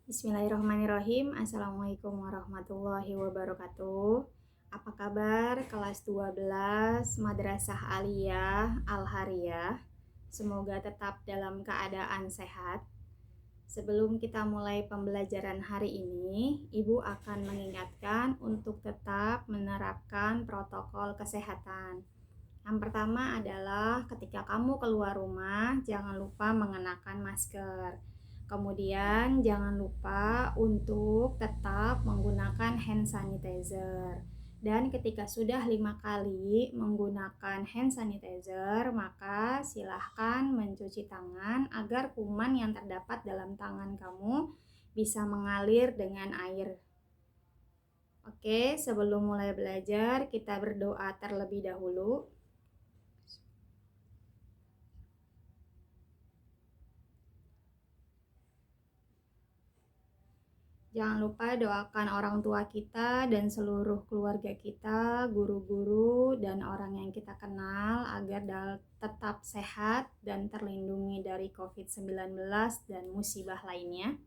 Bismillahirrahmanirrahim. Assalamualaikum warahmatullahi wabarakatuh. Apa kabar kelas 12 Madrasah Aliyah Al-Hariyah? Semoga tetap dalam keadaan sehat. Sebelum kita mulai pembelajaran hari ini, Ibu akan mengingatkan untuk tetap menerapkan protokol kesehatan. Yang pertama adalah ketika kamu keluar rumah, jangan lupa mengenakan masker. Kemudian jangan lupa untuk tetap menggunakan hand sanitizer. Dan ketika sudah 5 kali menggunakan hand sanitizer, maka silahkan mencuci tangan agar kuman yang terdapat dalam tangan kamu bisa mengalir dengan air. Oke, sebelum mulai belajar, kita berdoa terlebih dahulu. Jangan lupa doakan orang tua kita dan seluruh keluarga kita, guru-guru, dan orang yang kita kenal agar tetap sehat dan terlindungi dari COVID-19 dan musibah lainnya.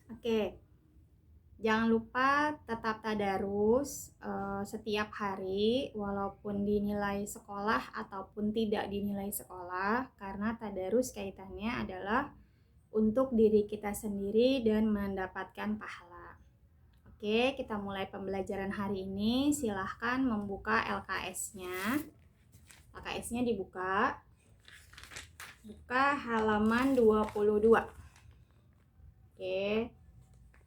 Oke. Jangan lupa tetap tadarus setiap hari walaupun dinilai sekolah ataupun tidak dinilai sekolah, karena tadarus kaitannya adalah untuk diri kita sendiri dan mendapatkan pahala. Oke, kita mulai pembelajaran hari ini. Silahkan membuka LKS-nya. LKS-nya dibuka. Buka halaman 22. Oke.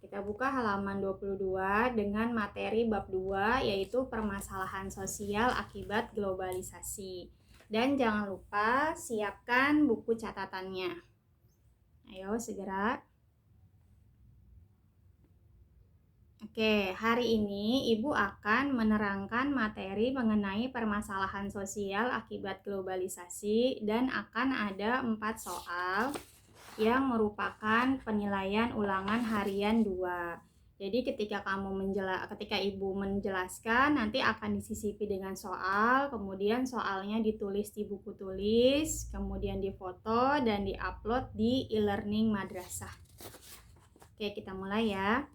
Kita buka halaman 22 dengan materi bab 2, yaitu permasalahan sosial akibat globalisasi. Dan jangan lupa siapkan buku catatannya. Ayo segera. Oke, hari ini Ibu akan menerangkan materi mengenai permasalahan sosial akibat globalisasi dan akan ada 4 soal yang merupakan penilaian ulangan harian 2. Jadi ketika Ibu menjelaskan, nanti akan disisipi dengan soal, kemudian soalnya ditulis di buku tulis, kemudian difoto dan diupload di e-learning madrasah. Oke, kita mulai ya.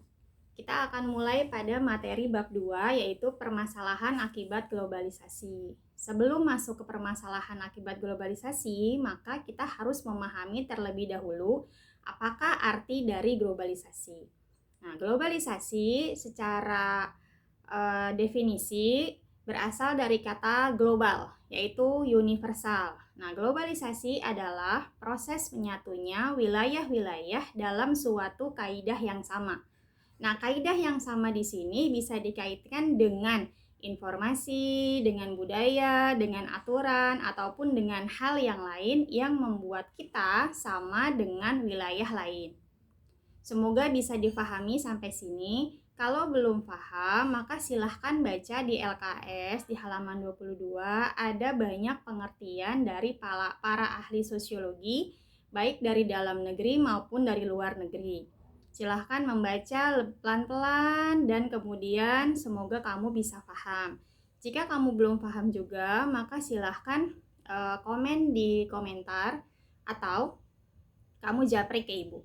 Kita akan mulai pada materi bab 2, yaitu permasalahan akibat globalisasi. Sebelum masuk ke permasalahan akibat globalisasi, maka kita harus memahami terlebih dahulu apakah arti dari globalisasi. Nah, globalisasi secara definisi berasal dari kata global, yaitu universal. Nah, globalisasi adalah proses menyatunya wilayah-wilayah dalam suatu kaidah yang sama. Nah, kaidah yang sama di sini bisa dikaitkan dengan informasi, dengan budaya, dengan aturan, ataupun dengan hal yang lain yang membuat kita sama dengan wilayah lain. Semoga bisa difahami sampai sini. Kalau belum paham, maka silahkan baca di LKS di halaman 22. Ada banyak pengertian dari para ahli sosiologi, baik dari dalam negeri maupun dari luar negeri. Silahkan membaca pelan-pelan dan kemudian semoga kamu bisa paham. Jika kamu belum paham juga, maka silahkan komen di komentar atau kamu japri ke Ibu.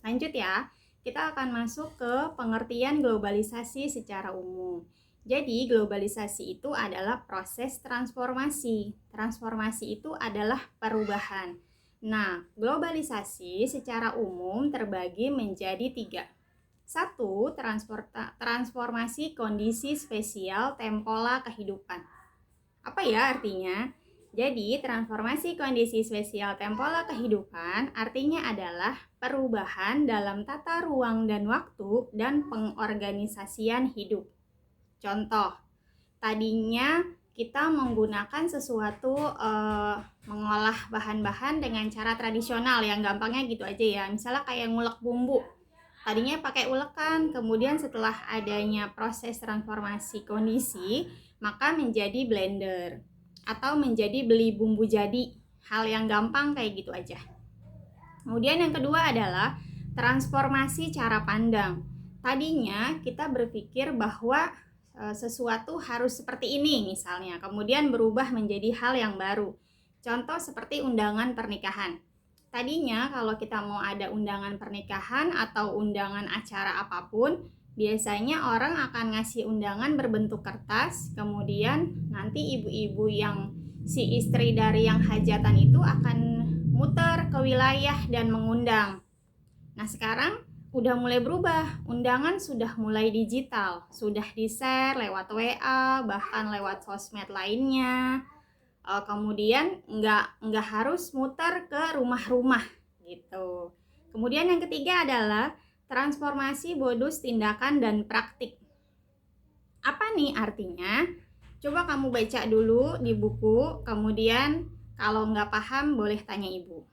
Lanjut ya, kita akan masuk ke pengertian globalisasi secara umum. Jadi globalisasi itu adalah proses transformasi. Transformasi itu adalah perubahan. Nah, globalisasi secara umum terbagi menjadi 3. 1. Transformasi kondisi spesial tempola kehidupan. Apa ya artinya? Jadi, transformasi kondisi spesial tempola kehidupan artinya adalah perubahan dalam tata ruang dan waktu dan pengorganisasian hidup. Contoh, tadinya kita menggunakan sesuatu mengolah bahan-bahan dengan cara tradisional, yang gampangnya gitu aja ya. Misalnya kayak ngulek bumbu. Tadinya pakai ulekan, kemudian setelah adanya proses transformasi kondisi, maka menjadi blender atau menjadi beli bumbu jadi. Hal yang gampang kayak gitu aja. Kemudian yang kedua adalah transformasi cara pandang. Tadinya kita berpikir bahwa sesuatu harus seperti ini misalnya, kemudian berubah menjadi hal yang baru. Contoh seperti undangan pernikahan. Tadinya kalau kita mau ada undangan pernikahan atau undangan acara apapun, biasanya orang akan ngasih undangan berbentuk kertas, kemudian nanti ibu-ibu yang si istri dari yang hajatan itu akan muter ke wilayah dan mengundang. Nah, sekarang udah mulai berubah. Undangan sudah mulai digital, sudah di-share lewat WA, bahkan lewat sosmed lainnya. Kemudian nggak harus muter ke rumah-rumah gitu. Kemudian yang ketiga adalah transformasi modus tindakan dan praktik. Apa nih artinya? Coba kamu baca dulu di buku, kemudian kalau nggak paham boleh tanya ibu.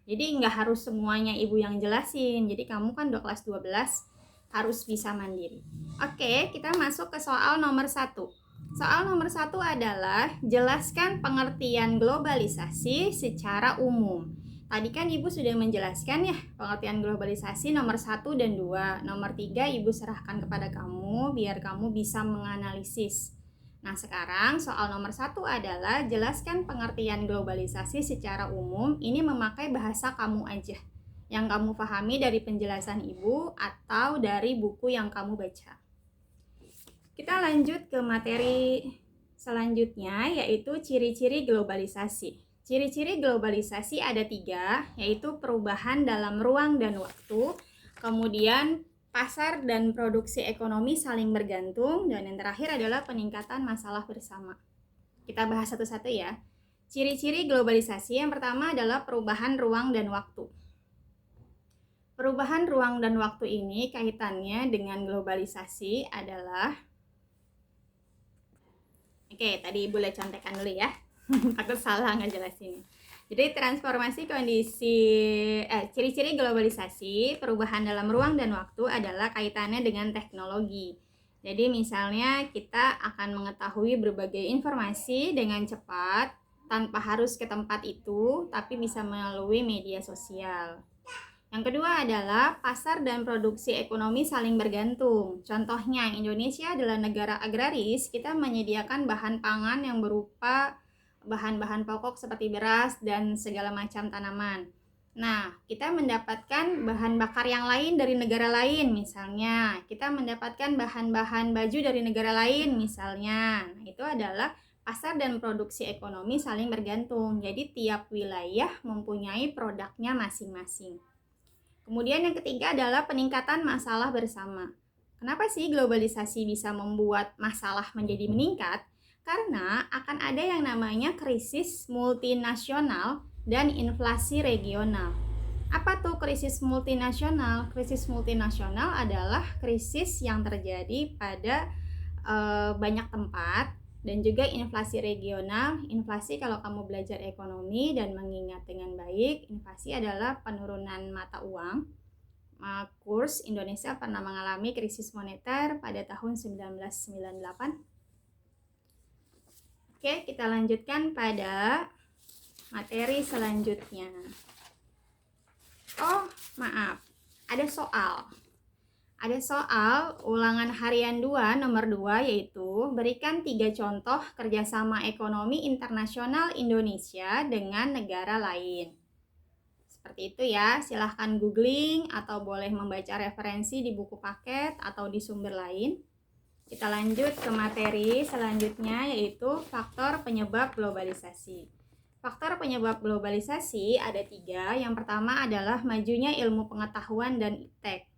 Jadi nggak harus semuanya ibu yang jelasin. Jadi kamu kan udah kelas 12, harus bisa mandiri. Oke, kita masuk ke soal nomor 1. Soal nomor 1 adalah jelaskan pengertian globalisasi secara umum. Tadi kan ibu sudah menjelaskan ya pengertian globalisasi nomor 1 dan 2. Nomor 3 ibu serahkan kepada kamu biar kamu bisa menganalisis. Nah, sekarang soal nomor 1 adalah jelaskan pengertian globalisasi secara umum. Ini memakai bahasa kamu aja, yang kamu pahami dari penjelasan ibu atau dari buku yang kamu baca. Kita lanjut ke materi selanjutnya, yaitu ciri-ciri globalisasi. Ciri-ciri globalisasi ada 3, yaitu perubahan dalam ruang dan waktu, kemudian pasar dan produksi ekonomi saling bergantung, dan yang terakhir adalah peningkatan masalah bersama. Kita bahas satu-satu ya. Ciri-ciri globalisasi yang pertama adalah perubahan ruang dan waktu. Perubahan ruang dan waktu ini kaitannya dengan globalisasi adalah, tadi ibu lihat contekan dulu ya. Aku salah ngejelasin. Jadi transformasi kondisi ciri-ciri globalisasi, perubahan dalam ruang dan waktu adalah kaitannya dengan teknologi. Jadi misalnya kita akan mengetahui berbagai informasi dengan cepat tanpa harus ke tempat itu, tapi bisa melalui media sosial. Yang kedua adalah pasar dan produksi ekonomi saling bergantung. Contohnya, Indonesia adalah negara agraris, kita menyediakan bahan pangan yang berupa bahan-bahan pokok seperti beras dan segala macam tanaman. Nah, kita mendapatkan bahan bakar yang lain dari negara lain, misalnya kita mendapatkan bahan-bahan baju dari negara lain, misalnya. Nah, itu adalah pasar dan produksi ekonomi saling bergantung. Jadi tiap wilayah mempunyai produknya masing-masing. Kemudian yang ketiga adalah peningkatan masalah bersama. Kenapa sih globalisasi bisa membuat masalah menjadi meningkat? Karena akan ada yang namanya krisis multinasional dan inflasi regional. Apa tuh krisis multinasional? Krisis multinasional adalah krisis yang terjadi pada banyak tempat, dan juga inflasi regional. Inflasi kalau kamu belajar ekonomi dan mengingat dengan baik, inflasi adalah penurunan mata uang. Kurs Indonesia pernah mengalami krisis moneter pada tahun 1998. Oke, kita lanjutkan pada materi selanjutnya. Oh, maaf. Ada soal ulangan harian 2 nomor 2, yaitu berikan 3 contoh kerjasama ekonomi internasional Indonesia dengan negara lain. Seperti itu ya, silahkan googling atau boleh membaca referensi di buku paket atau di sumber lain. Kita lanjut ke materi selanjutnya, yaitu faktor penyebab globalisasi. Faktor penyebab globalisasi ada 3. Yang pertama adalah majunya ilmu pengetahuan dan iptek.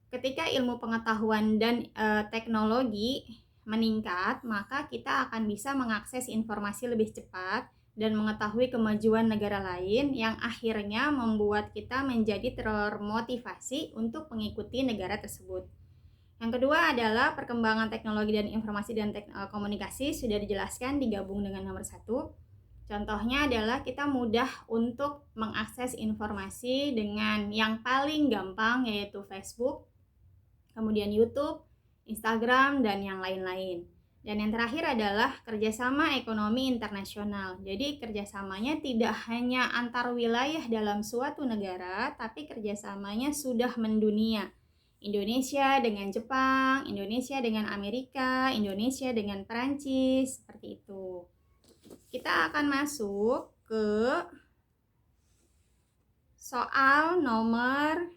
Ketika ilmu pengetahuan dan teknologi meningkat, maka kita akan bisa mengakses informasi lebih cepat dan mengetahui kemajuan negara lain, yang akhirnya membuat kita menjadi termotivasi untuk mengikuti negara tersebut. Yang kedua adalah perkembangan teknologi dan informasi dan komunikasi, sudah dijelaskan digabung dengan nomor 1. Contohnya adalah kita mudah untuk mengakses informasi dengan yang paling gampang, yaitu Facebook, kemudian YouTube, Instagram, dan yang lain-lain. Dan yang terakhir adalah kerjasama ekonomi internasional. Jadi kerjasamanya tidak hanya antar wilayah dalam suatu negara, tapi kerjasamanya sudah mendunia. Indonesia dengan Jepang, Indonesia dengan Amerika, Indonesia dengan Perancis, seperti itu. Kita akan masuk ke soal nomor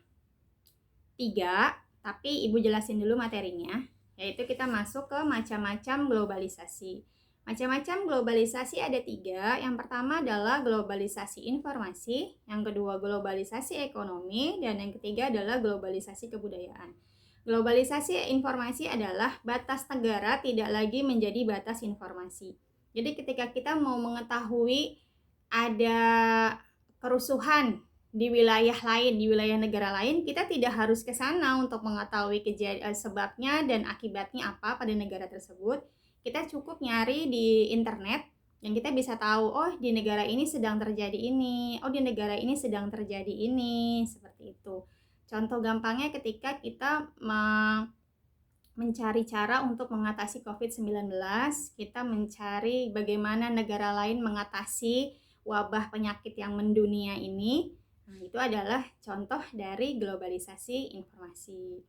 3, tapi Ibu jelasin dulu materinya, yaitu kita masuk ke macam-macam globalisasi. Macam-macam globalisasi ada 3. Yang pertama adalah globalisasi informasi, yang kedua globalisasi ekonomi, dan yang ketiga adalah globalisasi kebudayaan. Globalisasi informasi adalah batas negara tidak lagi menjadi batas informasi. Jadi ketika kita mau mengetahui ada kerusuhan di wilayah lain, di wilayah negara lain, kita tidak harus ke sana untuk mengetahui sebabnya dan akibatnya apa pada negara tersebut. Kita cukup nyari di internet yang kita bisa tahu, oh di negara ini sedang terjadi ini, oh di negara ini sedang terjadi ini, seperti itu. Contoh gampangnya ketika kita mencari cara untuk mengatasi COVID-19, kita mencari bagaimana negara lain mengatasi wabah penyakit yang mendunia ini. Nah, itu adalah contoh dari globalisasi informasi.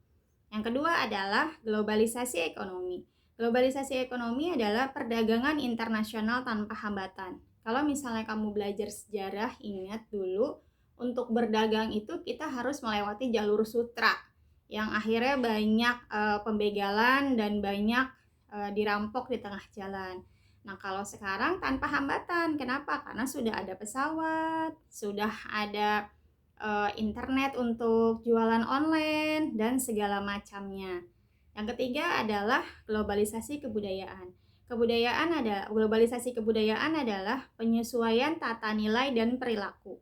Yang kedua adalah globalisasi ekonomi. Globalisasi ekonomi adalah perdagangan internasional tanpa hambatan. Kalau misalnya kamu belajar sejarah, ingat dulu untuk berdagang itu kita harus melewati jalur sutra yang akhirnya banyak pembegalan dan banyak dirampok di tengah jalan. Nah, kalau sekarang tanpa hambatan. Kenapa? Karena sudah ada pesawat, sudah ada internet untuk jualan online dan segala macamnya. Yang ketiga adalah globalisasi kebudayaan. Globalisasi kebudayaan adalah penyesuaian tata nilai dan perilaku.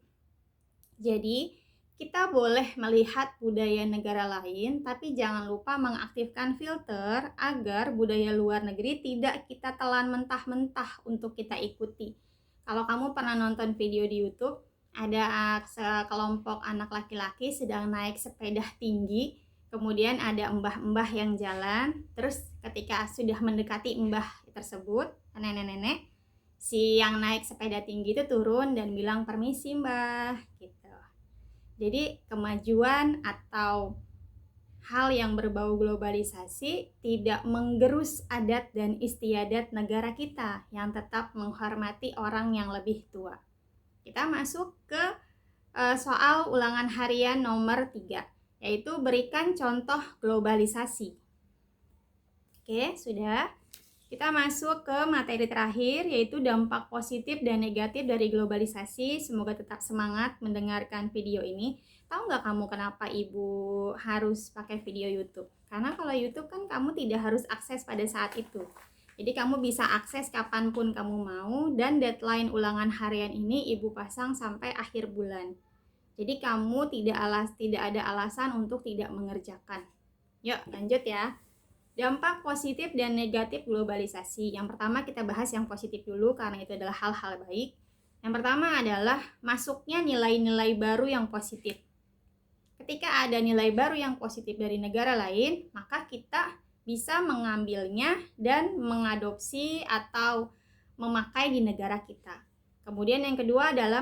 Jadi, kita boleh melihat budaya negara lain, tapi jangan lupa mengaktifkan filter agar budaya luar negeri tidak kita telan mentah-mentah untuk kita ikuti. Kalau kamu pernah nonton video di YouTube, ada sekelompok anak laki-laki sedang naik sepeda tinggi, kemudian ada mbah-mbah yang jalan, terus ketika sudah mendekati mbah tersebut, nenek-nenek, si yang naik sepeda tinggi itu turun dan bilang permisi mbah, gitu. Jadi kemajuan atau hal yang berbau globalisasi tidak menggerus adat dan istiadat negara kita yang tetap menghormati orang yang lebih tua. Kita masuk ke soal ulangan harian nomor 3, yaitu berikan contoh globalisasi. Oke, sudah. Kita masuk ke materi terakhir, yaitu dampak positif dan negatif dari globalisasi. Semoga tetap semangat mendengarkan video ini. Tahu nggak kamu kenapa Ibu harus pakai video YouTube? Karena kalau YouTube kan kamu tidak harus akses pada saat itu. Jadi kamu bisa akses kapanpun kamu mau, dan deadline ulangan harian ini Ibu pasang sampai akhir bulan. Jadi kamu tidak ada alasan untuk tidak mengerjakan. Yuk lanjut ya. Dampak positif dan negatif globalisasi. Yang pertama kita bahas yang positif dulu karena itu adalah hal-hal baik. Yang pertama adalah masuknya nilai-nilai baru yang positif. Ketika ada nilai baru yang positif dari negara lain, maka kita bisa mengambilnya dan mengadopsi atau memakai di negara kita. Kemudian yang kedua adalah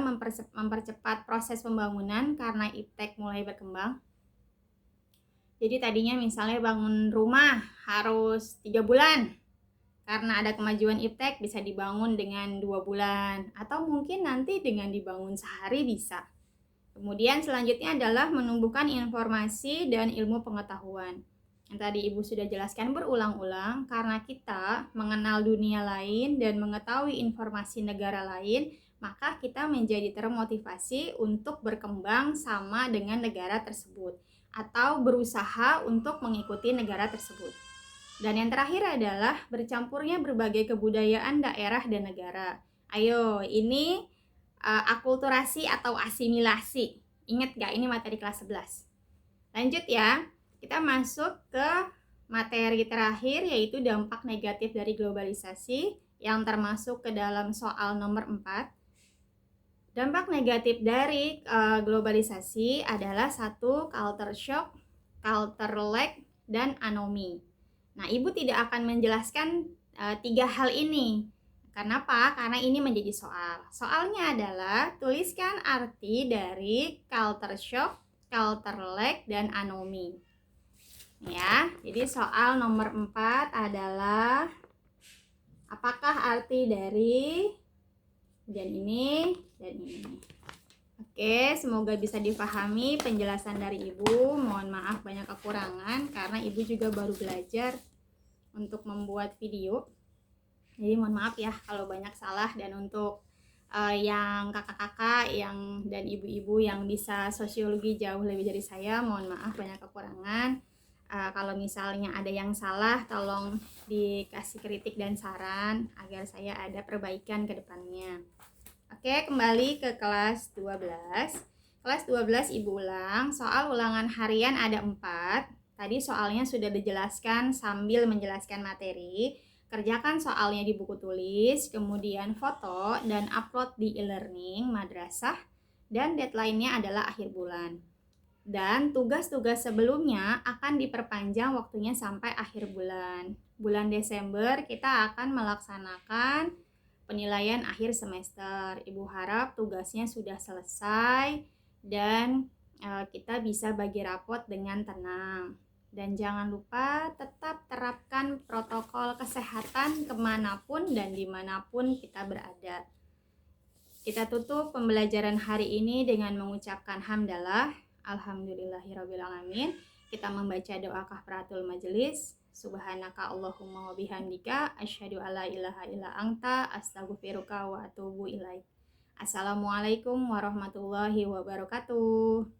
mempercepat proses pembangunan karena iptek mulai berkembang. Jadi tadinya misalnya bangun rumah harus 3 bulan. Karena ada kemajuan iptek bisa dibangun dengan 2 bulan. Atau mungkin nanti dengan dibangun sehari bisa. Kemudian selanjutnya adalah menumbuhkan informasi dan ilmu pengetahuan. Yang tadi Ibu sudah jelaskan berulang-ulang, karena kita mengenal dunia lain dan mengetahui informasi negara lain, maka kita menjadi termotivasi untuk berkembang sama dengan negara tersebut, atau berusaha untuk mengikuti negara tersebut. Dan yang terakhir adalah bercampurnya berbagai kebudayaan daerah dan negara. Ayo, ini akulturasi atau asimilasi. Ingat gak ini materi kelas 11? Lanjut ya, kita masuk ke materi terakhir, yaitu dampak negatif dari globalisasi yang termasuk ke dalam soal nomor 4. Dampak negatif dari globalisasi adalah 1. Culture shock, culture lag, dan anomi. Nah, Ibu tidak akan menjelaskan 3 hal ini. Kenapa? Karena ini menjadi soal. Soalnya adalah tuliskan arti dari culture shock, culture lag, dan anomi. Ya, jadi soal nomor 4 adalah apakah arti dari dan ini dan ini. Oke, semoga bisa dipahami penjelasan dari Ibu. Mohon maaf banyak kekurangan karena Ibu juga baru belajar untuk membuat video. Jadi mohon maaf ya kalau banyak salah, dan untuk yang kakak-kakak dan ibu-ibu yang bisa sosiologi jauh lebih dari saya, mohon maaf banyak kekurangan. Kalau misalnya ada yang salah, tolong dikasih kritik dan saran agar saya ada perbaikan ke depannya. Oke, kembali ke kelas 12. Kelas 12 Ibu ulang. Soal ulangan harian ada 4. Tadi soalnya sudah dijelaskan sambil menjelaskan materi. Kerjakan soalnya di buku tulis, kemudian foto dan upload di e-learning madrasah, dan deadline-nya adalah akhir bulan. Dan tugas-tugas sebelumnya akan diperpanjang waktunya sampai akhir bulan. Bulan Desember kita akan melaksanakan penilaian akhir semester. Ibu harap tugasnya sudah selesai dan kita bisa bagi rapot dengan tenang. Dan jangan lupa tetap terapkan protokol kesehatan kemanapun dan dimanapun kita berada. Kita tutup pembelajaran hari ini dengan mengucapkan hamdalah, alhamdulillahirrabbilalamin. Kita membaca doa kafaratul majelis. Subhanaka Allahumma wa bihamdika asyhadu alla ilaha illa anta astaghfiruka wa atubu ilaik. Assalamualaikum warahmatullahi wabarakatuh.